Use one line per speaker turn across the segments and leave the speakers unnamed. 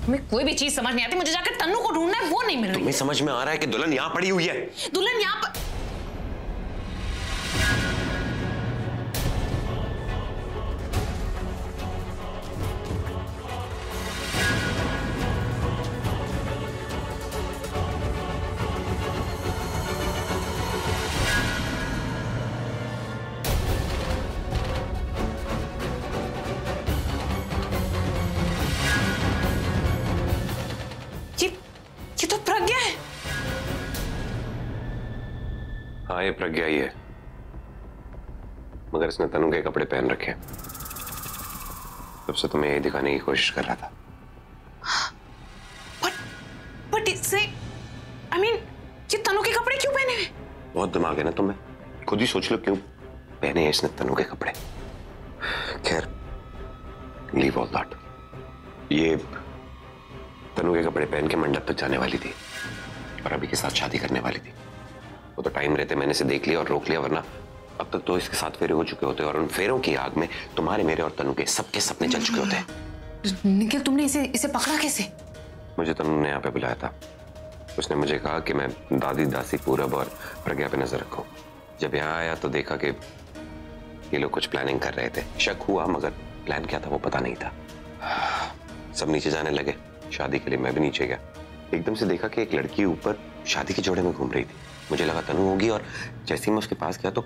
तुम्हें कोई भी चीज समझ नहीं आती, मुझे जाकर तन्नू को ढूंढना है, वो नहीं मिल रही।
तुम्हें समझ में आ रहा है कि दुल्हन यहाँ पड़ी हुई है?
दुल्हन यहाँ पर? ये तो प्रज्ञा है।
हाँ, ये प्रज्ञा ही है, मगर इसने तनु के कपड़े पहन रखे। तब से तुम्हें ये दिखाने की कोशिश कर रहा था।
बट इससे I mean, ये तनु के कपड़े क्यों पहने हुए?
बहुत दिमाग है ना तुम्हें, खुद ही सोच लो क्यों पहने हैं इसने तनु के कपड़े। खैर, लीव ऑल दैट। ये तनु के कपड़े पहन के मंडप तक जाने वाली थी और अभी के साथ शादी करने वाली थी। वो तो टाइम रहते मैंने इसे देख लिया और रोक लिया, वरना अब तक तो इसके 7 फेरे हो चुके होते और उन फेरों की आग में तुम्हारे, मेरे और तनु के सबके सपने जल चुके होते।
निखिल, तुमने इसे पकड़ा कैसे?
मुझे तनु ने यहाँ पे बुलाया था। उसने मुझे कहा कि मैं दादी, दासी, पूरब और प्रज्ञा पे नजर रखूं। जब यहाँ आया तो देखा कि ये लोग कुछ प्लानिंग कर रहे थे। शक हुआ, मगर प्लान क्या था वो पता नहीं था। सब नीचे जाने लगे शादी के लिए, मैं भी नीचे गया। एकदम से देखा कि एक लड़की ऊपर शादी के जोड़े में घूम रही थी। मुझे लगा तनु होगी और जैसे ही मैं उसके पास गया तो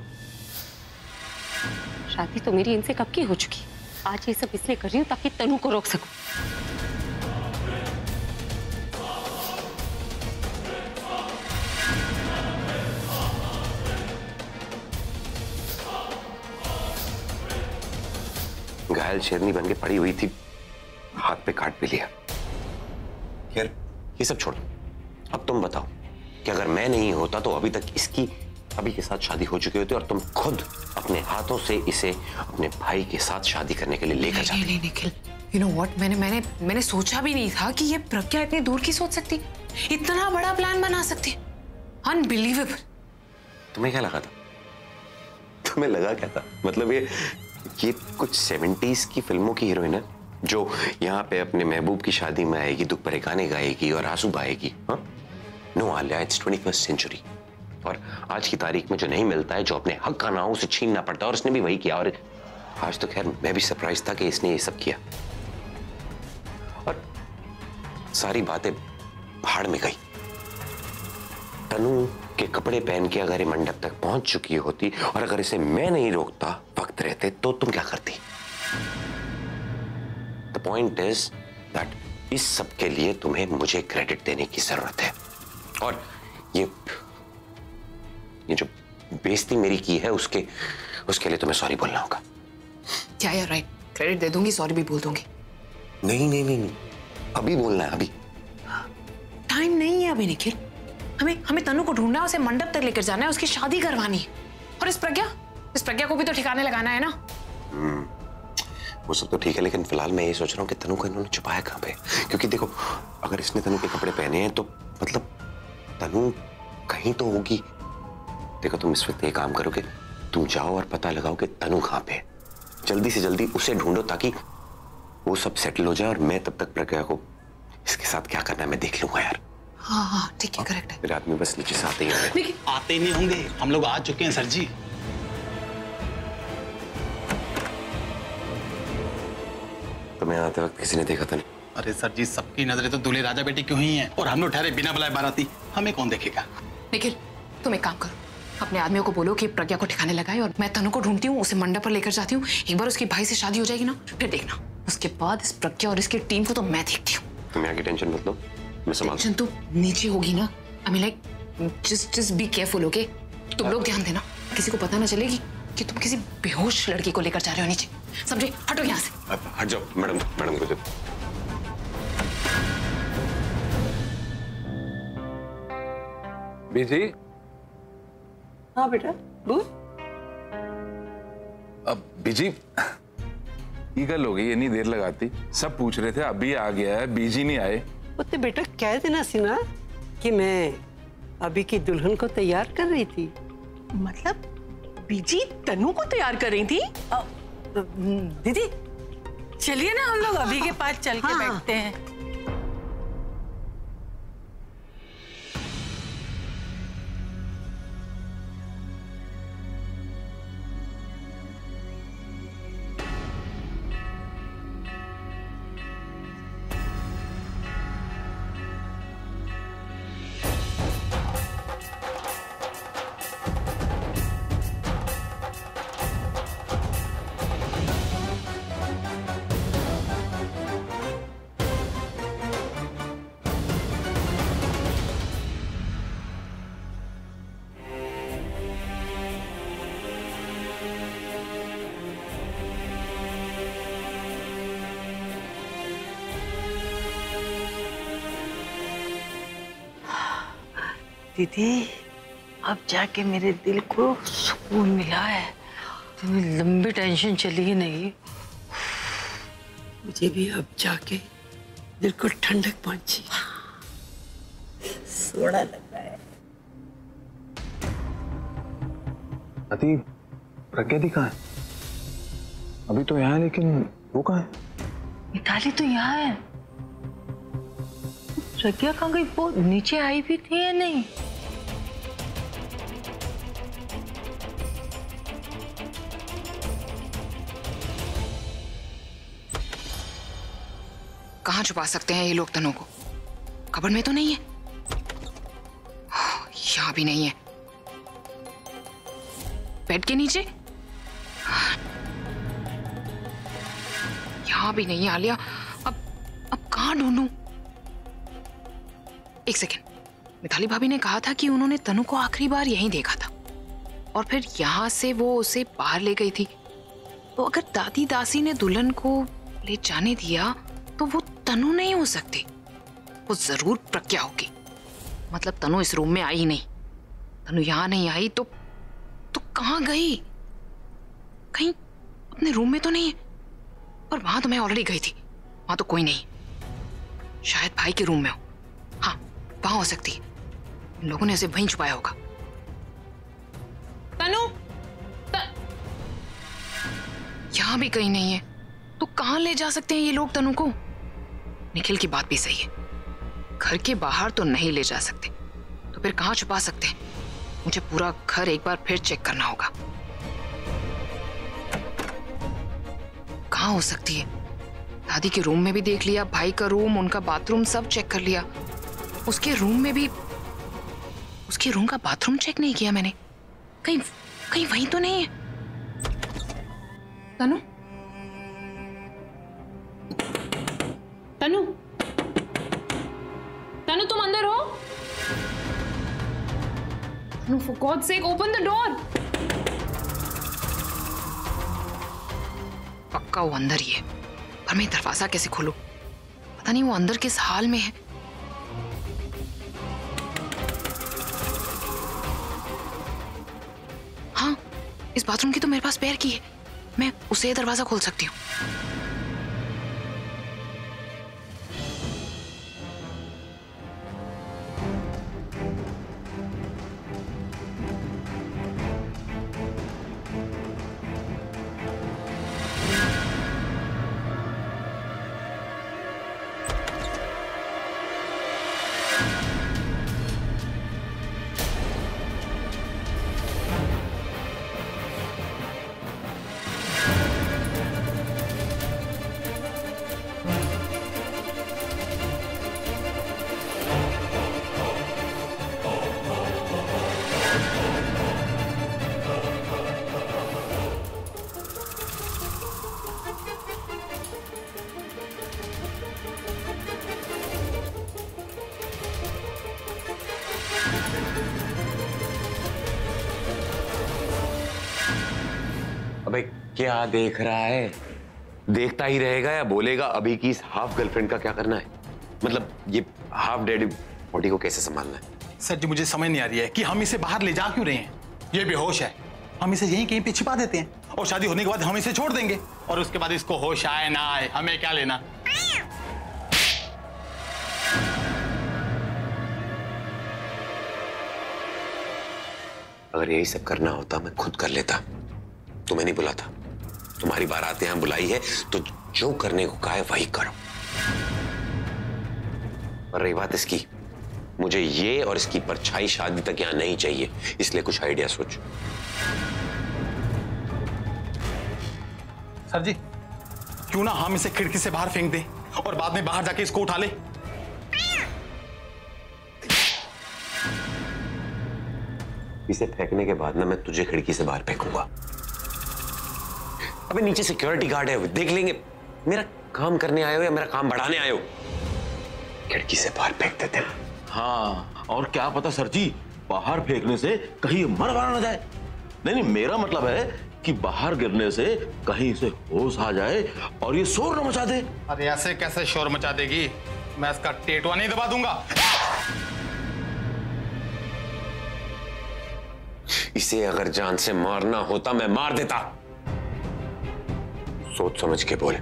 शादी तो मेरी इनसे कब की हो चुकी। आज ये सब इसलिए कर रही हूँ ताकि तनु को रोक सकूं।
घायल शेरनी बन के पड़ी हुई थी, हाथ पे काट भी लिया। खैर, ये सब छोड़ो, अब तुम बताओ कि अगर मैं नहीं होता तो अभी तक इसकी अभी के साथ शादी हो चुकी होती और तुम खुद अपने हाथों से इसे अपने भाई के साथ शादी करने के लिए लेकर जाते।
नहीं निखिल, यू नो व्हाट, मैंने सोचा भी नहीं था कि ये प्रज्ञा इतनी दूर की सोच सकती, इतना बड़ा प्लान बना सकती। अनबिलीवेबल।
तुम्हें क्या लगा था? तुम्हें लगा क्या था? मतलब ये कुछ 70s की फिल्मों की हीरोइन है जो यहाँ पे अपने महबूब की शादी में आएगी, दुख भरे गाने गाएगी और आंसू बहाएगी। हाँ, no Alia, it's 21st century. और आज की तारीख में जो नहीं मिलता है, जो अपने हक का ना हो, उसे छीनना पड़ता है, और इसने भी वही किया। और आज तो खैर मैं भी सरप्राइज था कि इसने ये सब किया। और सारी बातें भाड़ में गई। तनु के कपड़े पहन के अगर ये मंडप तक पहुंच चुकी होती और अगर इसे मैं नहीं रोकता वक्त रहते, तो तुम क्या करती? द पॉइंट इज दैट इस सब के लिए तुम्हें मुझे क्रेडिट देने की जरूरत है। और ये जो बेइज्जती मेरी की है उसके लिए तुम्हें सॉरी बोलना होगा।
क्या यार, राइट, क्रेडिट दे दूंगी, सॉरी भी बोल दूंगी।
नहीं, अभी बोलना है। अभी
टाइम नहीं है अभी निखिल। हमें तनु को ढूंढना है, उसे मंडप तक लेकर जाना है, उसकी शादी करवानी है। और इस प्रज्ञा को भी तो ठिकाने लगाना है ना।
वो सब तो ठीक है, लेकिन फिलहाल मैं ये सोच रहा हूँ कि तनु को इन्होंने छुपाया कहाँ पे? क्योंकि देखो, अगर इसने तनु के कपड़े पहने हैं तो मतलब तनु कहीं तो होगी। देखो, तुम इस वक्त ये काम करो कि तुम जाओ और पता लगाओ कि तनु कहाँ पे है। जल्दी से जल्दी उसे ढूंढो ताकि वो सब सेटल हो जाए और मैं तब तक प्रज्ञा को इसके साथ क्या करना है मैं देख लूंगा यार।
हाँ, ठीक है, करेक्ट है।
मेरे आदमी बस नीचे से आते ही होंगे।
आते नहीं होंगे, हम लोग आ चुके हैं सर जी।
तुम्हें आते वक्त किसी ने देखा था नहीं?
अरे सर जी, सबकी नजरें तो दूल्हे राजा बेटी क्यों ही हैं, और हम लोग ठहरे बिना बुलाए बाराती, हमें कौन देखेगा?
निखिल, तुम एक काम करो, अपने आदमियों को बोलो कि प्रज्ञा को ठिकाने लगाए और मैं तनु को ढूंढती हूँ, उसे मंडप पर लेकर जाती हूँ। एक बार उसके भाई से शादी हो जाएगी ना, फिर देखना, उसके बाद इस प्रज्ञा और इसकी टीम को तो मैं देखती हूँ।
तुम यहाँ की टेंशन मत लो, मैं संभाल।
टेंशन तो नीचे होगी ना। I mean like just be careful, okay? तुम लोग ध्यान देना, किसी को पता ना चलेगी कि तुम किसी बेहोश लड़की को लेकर जा रहे हो नीचे। समझे? हटो यहाँ से।
हट जाओ मैडम को।
बीजी।
हाँ बेटा, बोल।
अब बीजी, ये गल हो गई, इतनी देर लगाती। सब पूछ रहे थे अभी आ गया है, बीजी नहीं आए।
वो तो बेटा कह देना सी ना कि मैं अभी की दुल्हन को तैयार कर रही थी।
मतलब बीजी तनु को तैयार कर रही थी?
दीदी, चलिए ना हम लोग अभी के पास चल के बैठते हैं। दीदी, अब जाके मेरे दिल को सुकून मिला है। इतनी लंबी टेंशन चली ही नहीं। मुझे भी अब जाके दिल को ठंडक पहुंची। सोड़ा लग रहा है।
अति प्रज्ञा दी कहाँ है? अभी तो यहाँ है, लेकिन वो कहाँ है?
मिताली तो यहाँ है। प्रज्ञा कहाँ गई? वो नीचे आई भी थी या नहीं?
कहाँ छुपा सकते हैं ये लोग तनु को? कबर्ड में तो नहीं है, यहाँ भी नहीं है, बेड के नीचे यहाँ भी नहीं है। आलिया, अब कहाँ ढूंढूं? एक सेकेंड, मिताली भाभी ने कहा था कि उन्होंने तनु को आखिरी बार यहीं देखा था और फिर यहाँ से वो उसे बाहर ले गई थी। तो अगर दादी दासी ने दुल्हन को ले जाने दिया तो वो तनु नहीं हो सकती, वो जरूर प्रज्ञा होगी। मतलब तनु इस रूम में आई नहीं, तनु यहाँ नहीं आई तो कहाँ गई? कहीं अपने रूम में तो नहीं है, और वहां तो मैं ऑलरेडी गई थी, वहां तो कोई नहीं। शायद भाई के रूम में हो, हाँ वहां हो सकती है। इन लोगों ने उसे वहीं छुपाया होगा। तनु यहाँ भी कहीं नहीं है, तो कहाँ ले जा सकते हैं ये लोग तनु को? निखिल की बात भी सही है, घर के बाहर तो नहीं ले जा सकते, तो फिर कहाँ छुपा सकते हैं? मुझे पूरा घर एक बार फिर चेक करना होगा। कहाँ हो सकती है? दादी के रूम में भी देख लिया, भाई का रूम, उनका बाथरूम सब चेक कर लिया। उसके रूम में भी, उसके रूम का बाथरूम चेक नहीं किया मैंने। कहीं वहीं तो नहीं है। तनु, तनु, तनु तुम अंदर हो? तनु, for God's sake, open the door. पक्का वो अंदर ही है, पर मैं दरवाजा कैसे खोलूं? पता नहीं वो अंदर किस हाल में है। हाँ, इस बाथरूम की तो मेरे पास स्पेयर की है, मैं उसे दरवाजा खोल सकती हूँ।
अबे क्या देख रहा है? देखता ही रहेगा या बोलेगा अभी की इस हाफ गर्लफ्रेंड का क्या करना है? मतलब ये हाफ डेड बॉडी को कैसे संभालना है?
सर जी, मुझे समझ नहीं आ रही है कि हम इसे बाहर ले जा क्यों रहे हैं। ये बेहोश है, हम इसे यहीं कहीं पे छिपा देते हैं और शादी होने के बाद हम इसे छोड़ देंगे, और उसके बाद इसको होश आए ना आए हमें क्या लेना।
अगर यही सब करना होता मैं खुद कर लेता, तुम्हें नहीं बुलाता। तुम्हारी बारात यहाँ बुलाई है तो जो करने को कहा है वही करो। पर रही बात इसकी, मुझे ये और इसकी परछाई शादी तक यहाँ नहीं चाहिए, इसलिए कुछ आइडिया सोचो।
सर जी, क्यों ना हम इसे खिड़की से बाहर फेंक दें और बाद में बाहर जाके इसको उठा ले।
इसे फेंकने के बाद ना मैं तुझे खिड़की से बाहर फेंकूंगा। अबे नीचे सिक्योरिटी गार्ड है, देख लेंगे। मेरा काम करने आए हो या मेरा काम बढ़ाने आए हो? खिड़की से बाहर फेंक देते हैं।
हाँ, और क्या पता सर जी, बाहर फेंकने से कहीं मर मारा ना जाए। नहीं, मेरा मतलब है कि बाहर गिरने से कहीं से होश आ जाए और ये शोर न मचा दे।
अरे ऐसे कैसे शोर मचा देगी? मैं इसका टेटवा नहीं दबा दूंगा।
इसे अगर जान से मारना होता मैं मार देता। सोच समझ के बोले।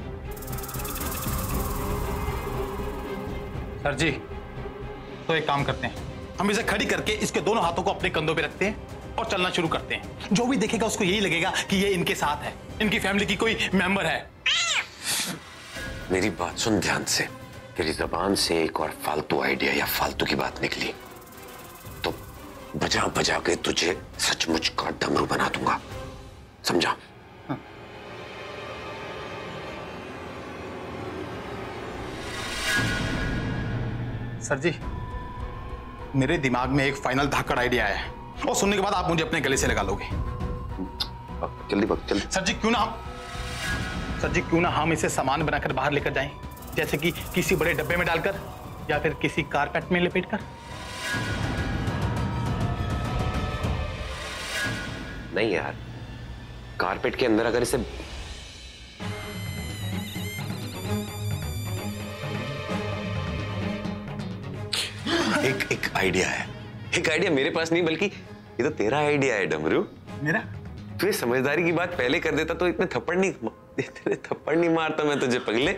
सर जी, तो एक काम करते हैं, हम इसे खड़ी करके इसके दोनों हाथों को अपने कंधों पे रखते हैं और चलना शुरू करते हैं। जो भी देखेगा उसको यही लगेगा कि ये इनके साथ है, इनकी फैमिली की कोई मेंबर है।
मेरी बात सुन ध्यान से। तेरी जबान से एक और फालतू आइडिया या फालतू की बात निकली तो बजा बजा के तुझे सचमुच का डमरू बना दूंगा, समझा?
सर जी, मेरे दिमाग में एक फाइनल धाकड़ आइडिया है और सुनने के बाद आप मुझे अपने गले से लगा लोगे।
जल्दी।
सर जी क्यों ना हम इसे सामान बनाकर बाहर लेकर जाएं, जैसे कि किसी बड़े डब्बे में डालकर या फिर किसी कारपेट में लपेटकर।
नहीं यार, कारपेट के अंदर अगर इसे एक आइडिया है। एक आइडिया मेरे पास नहीं, बल्कि ये तो तेरा आइडिया है डमरू।
मेरा?
तू समझदारी की बात पहले कर देता तो इतने थप्पड़ नहीं मारता मैं तुझे पगले।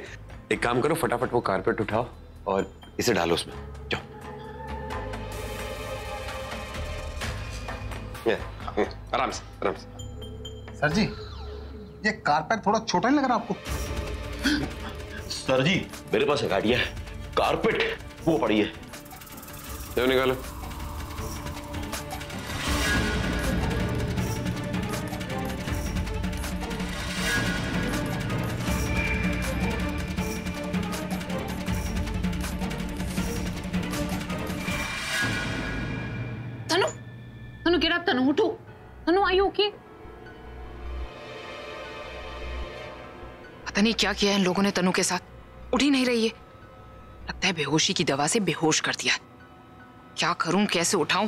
एक काम करो, फटाफट वो कारपेट उठाओ और इसे डालो उसमें। जाओ। आराम से।
सर जी, ये कारपेट थोड़ा छोटा नहीं लग रहा आपको?
सर जी, मेरे पास एक आइडिया है। कारपेट वो पड़ी है,
तो निकालो।
तनु get up, तनु उठो। तनु are you okay?
पता नहीं क्या किया इन लोगों ने तनु के साथ, उठ ही नहीं रही है। लगता है बेहोशी की दवा से बेहोश कर दिया। क्या करूं, कैसे उठाऊं?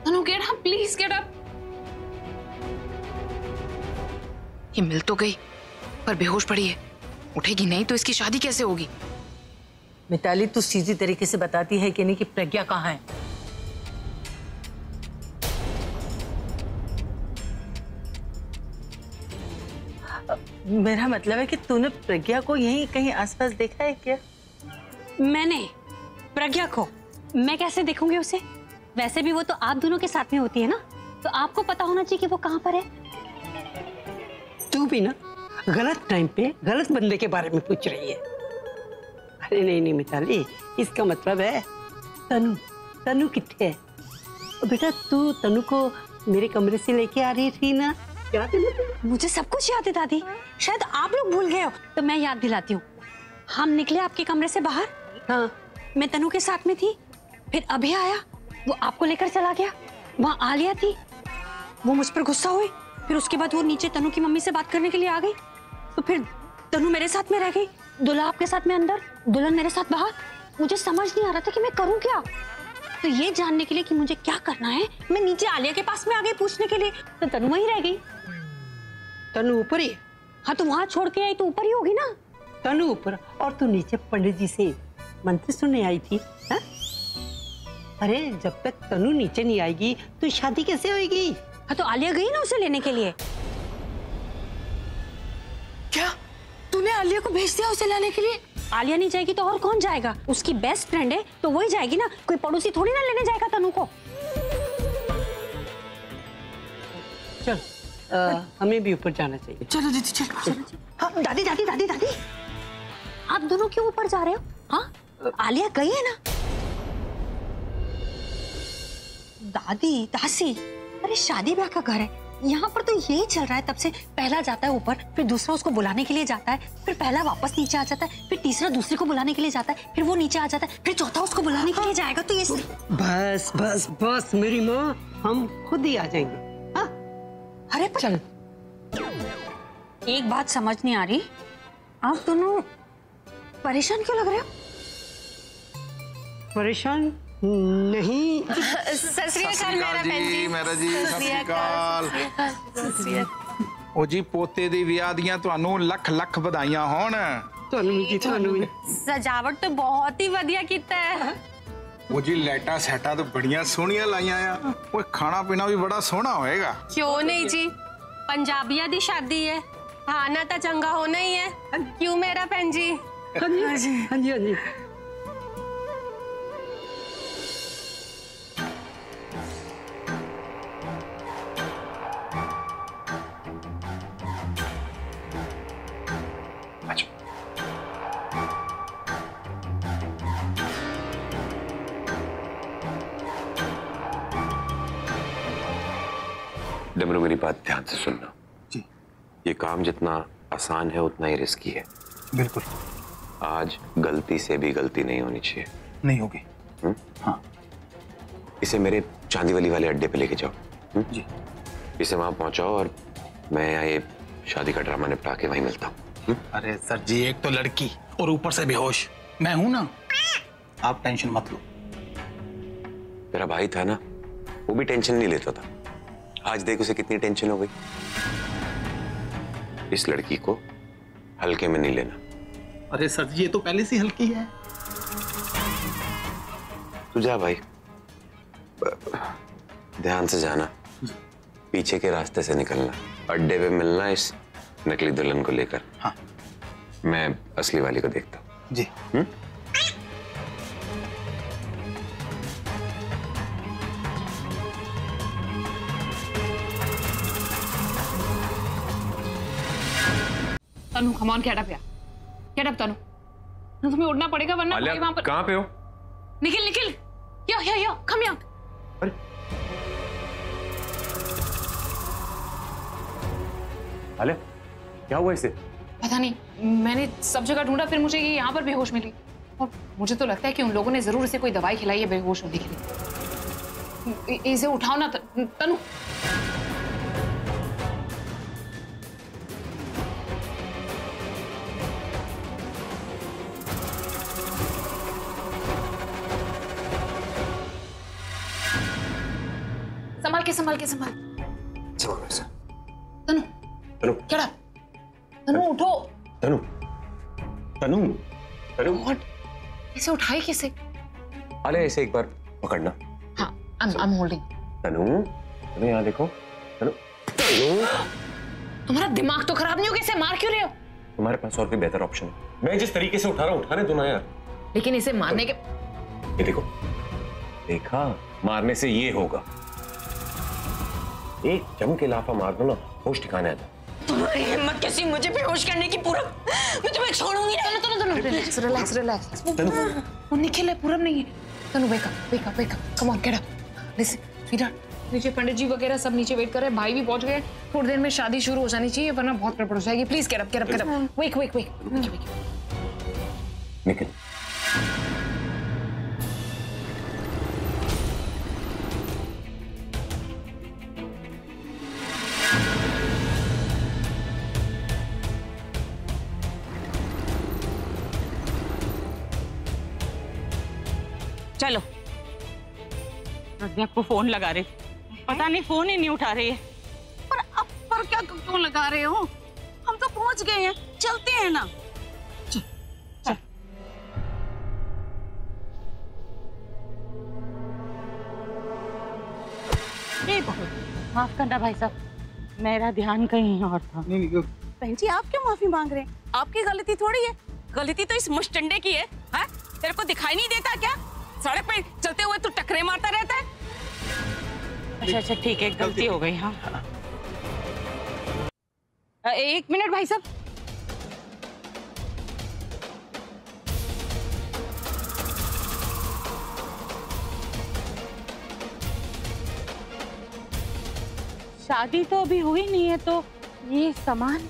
तनु get up, please get up.
ये मिल तो गई पर बेहोश पड़ी है। उठेगी नहीं तो इसकी शादी कैसे होगी?
मिताली, तू सीधी तरीके से बताती है कि नहीं कि प्रज्ञा कहाँ है? मेरा मतलब है कि तूने प्रज्ञा को यहीं कहीं आसपास देखा है क्या?
मैंने प्रज्ञा को? मैं कैसे देखूंगी उसे? वैसे भी वो तो आप दोनों के साथ में होती है ना, तो आपको पता होना चाहिए कि वो कहाँ पर है।
तू भी ना गलत टाइम पे गलत बंदे के बारे में पूछ रही है। अरे नहीं मिताली, इसका मतलब है तनु किथे है? बेटा, तू तनु को मेरे कमरे से लेके आ रही थी ना, याद है?
मुझे सब कुछ याद है दादी, शायद आप लोग भूल गए हो, तो मैं याद दिलाती हूँ। हम निकले आपके कमरे से बाहर।
हाँ,
मैं तनु के साथ में थी, फिर अभी आया, वो आपको लेकर चला गया। वहाँ आलिया थी, वो मुझ पर गुस्सा हुई, फिर उसके बाद वो नीचे तनु की मम्मी से बात करने के लिए आ गई, तो फिर तनु मेरे साथ में रह गई, दुल्हा आपके साथ में अंदर, दुल्हन मेरे साथ बाहर। मुझे समझ नहीं आ रहा था कि मैं करूँ क्या। तो ये जानने के लिए कि मुझे क्या करना है, मैं नीचे आलिया के पास में आ गई पूछने के लिए, तो तनु वहीं रह गई।
तनु ऊपर ही?
हाँ, तो वहां छोड़ के आई तो ऊपर ही होगी ना।
तनु ऊपर और तू नीचे पंडित जी से मंत्र सुनने आई थी। हा? अरे जब तक तनु नीचे नहीं आएगी तो शादी कैसे होगी?
हाँ, तो आलिया गई ना उसे लेने के लिए।
क्या तूने आलिया को भेज दिया उसे लाने के लिए?
आलिया नहीं जाएगी तो और कौन जाएगा? उसकी बेस्ट फ्रेंड है तो वही जाएगी ना, कोई पड़ोसी थोड़ी ना लेने जाएगा तनु को।
चल, हमें भी ऊपर जाना चाहिए।
चलो दीदी, चलो।
हाँ, दादी, आप दोनों क्यों ऊपर जा रहे हो? हाँ, आलिया गई है ना। दादी, दासी, अरे शादी ब्याह का घर है, यहाँ पर तो यही चल रहा है तब से। पहला जाता है ऊपर, फिर दूसरा उसको बुलाने के लिए जाता है, फिर पहला वापस नीचे आ जाता है, फिर तीसरा दूसरे को बुलाने के लिए जाता है, फिर वो नीचे आ जाता है, फिर चौथा उसको बुलाने के लिए जाएगा। तो ये
बस मेरी माँ, हम खुद ही आ जाएंगे। हाँ,
अरे
चल।
एक बात समझ नहीं आ रही, आप दोनों परेशान क्यों लग रहे हो?
परेशान नहीं।
सत श्री अकाल
मेरा जी, सत श्री अकाल। ओ जी, पोते दी विआह दियां तुहानू लख लख बधाइयां होण।
ਤੁਹਾਨੂੰ ਜੀ ਤੁਹਾਨੂੰ ਵੀ।
सजावट तो बहुत ही बढ़िया कीता है।
वो जी लाइटा सेटा तो बढ़िया सोहनिया लाइया आ। वो खाना पीना भी बड़ा सोहना होएगा।
क्यों नहीं जी, पंजाबिया दी शादी है, खाना तो चंगा होना ही है। क्यों मेरा भैन जी?
हाँ जी हाँ जी हाँ जी।
डमरू मेरी बात ध्यान से सुनना
जी।
ये काम जितना आसान है उतना ही रिस्की है।
बिल्कुल।
आज गलती से भी गलती नहीं होनी चाहिए।
नहीं होगी। हाँ।
इसे मेरे चांदीवली वाले अड्डे पे लेके जाओ।
जी।
इसे वहां पहुंचाओ और मैं यहाँ ये शादी का ड्रामा निपटा के वहीं मिलता हूँ।
अरे सर जी, एक तो लड़की और ऊपर से बेहोश, मैं हूं ना, आप टेंशन मत लो।
मेरा भाई था ना, वो भी टेंशन नहीं लेता था। आज देख उसे कितनी टेंशन हो गई। इस लड़की को हल्के में नहीं लेना।
अरे सर जी, ये तो पहले से हल्की है।
तू जा भाई, ध्यान से जाना, पीछे के रास्ते से निकलना, अड्डे पे मिलना इस नकली दुल्हन को लेकर।
हाँ।
मैं असली वाली को देखता हूँ।
जी।
तनु, कम ऑन, गेट अप यार, गेट अप तनु। तुम्हें उड़ना पड़ेगा वरना भाई वहां पर।
कहाँ पे हो?
निखिल निखिल, यो कम यहाँ।
अरे आलिया, क्या हुआ इसे?
पता नहीं, मैंने सब जगह ढूंढा, फिर मुझे ये यहाँ पर बेहोश मिली। और मुझे तो लगता है कि उन लोगों ने जरूर इसे कोई दवाई खिलाई है बेहोश होने के लिए। इसे उठाओ ना तनु। संभाल के तनु, क्या तनु, उठो।
तनु, तनु, तनु।
What? इसे उठाए कैसे?
आलिया, इसे एक बार पकड़ना।
हाँ, I'm holding।
तनु, तनु यहाँ देखो। तनु, तनु।
तुम्हारा दिमाग तो खराब नहीं हो, कैसे मार क्यों रहे हो?
तुम्हारे पास और कोई बेहतर ऑप्शन है? मैं जिस तरीके से उठा रहा हूँ, उठाने दो ना यार।
लेकिन इसे मारने के,
ये देखो, देखा, मारने से ये होगा। एक जम के लाफा मार दो ना, होश ठिकाने आ जाए।
तुम्हारी हिम्मत कैसी मुझे बेहोश करने की? पूरब, मैं तुम्हें छोड़ूंगी ना।
तनु, रिलैक्स। वो निखिल है, पूरब नहीं है। Tanu, wake up, come on, get up. Listen, sweetheart, नीचे पंडित जी वगैरह सब नीचे वेट कर रहे हैं, भाई भी पहुंच गए। थोड़ी देर में शादी शुरू हो जानी चाहिए, वरना बहुत गड़बड़ हो जाएगी। Please get up. Wake.
Nikhil,
चलो। प्रज्ञा को फोन लगा रही, पता नहीं फोन ही नहीं उठा रही है।
पर क्या क्यों लगा रहे हो? हम तो पहुंच गए हैं, चलते हैं ना।
चल। माफ करना भाई साहब, मेरा ध्यान कहीं और था।
बहन जी, आप क्यों माफी मांग रहे हैं? आपकी गलती थोड़ी है, गलती तो इस मुश्तंडे की है। हाँ? तेरे को दिखाई नहीं देता क्या? सड़क पे चलते हुए तू टकरे मारता रहता है।
अच्छा ठीक है, गलती हो गई। हाँ, एक मिनट भाई साहब। शादी तो अभी हुई नहीं है, तो ये सामान।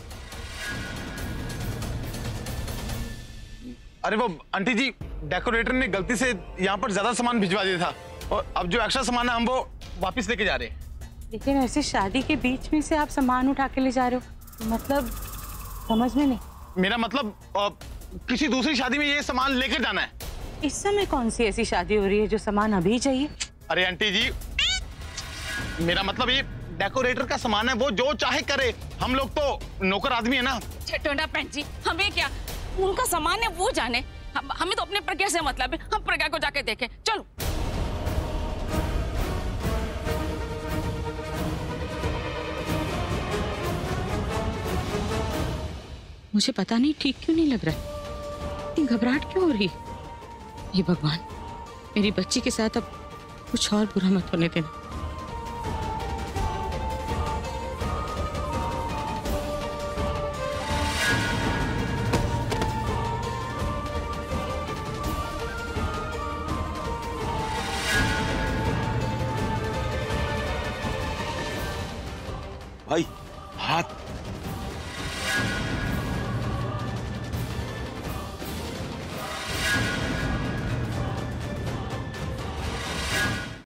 अरे वो आंटी जी, डेकोरेटर ने गलती से यहाँ पर ज्यादा सामान भिजवा दिया था, और अब जो एक्स्ट्रा सामान है हम वो वापस लेके जा रहे हैं।
लेकिन ऐसे शादी के बीच में से आप सामान उठा के ले जा रहे हो, मतलब समझ में नहीं।
मेरा मतलब किसी दूसरी शादी में ये सामान लेके जाना है।
इस समय कौन सी ऐसी शादी हो रही है जो सामान अभी चाहिए?
अरे आंटी जी, मेरा मतलब ये डेकोरेटर का सामान है, वो जो चाहे करे। हम लोग तो नौकर आदमी है ना।
छठोंडा बहन जी, हमें क्या? उनका सामान है वो जाने, हमें तो अपने प्रज्ञा से मतलब है। हम प्रज्ञा को जाके देखें, चलो।
मुझे पता नहीं ठीक क्यों नहीं लग रहा, इतनी घबराहट क्यों हो रही। ये भगवान, मेरी बच्ची के साथ अब कुछ और बुरा मत होने देना।
भाई हाथ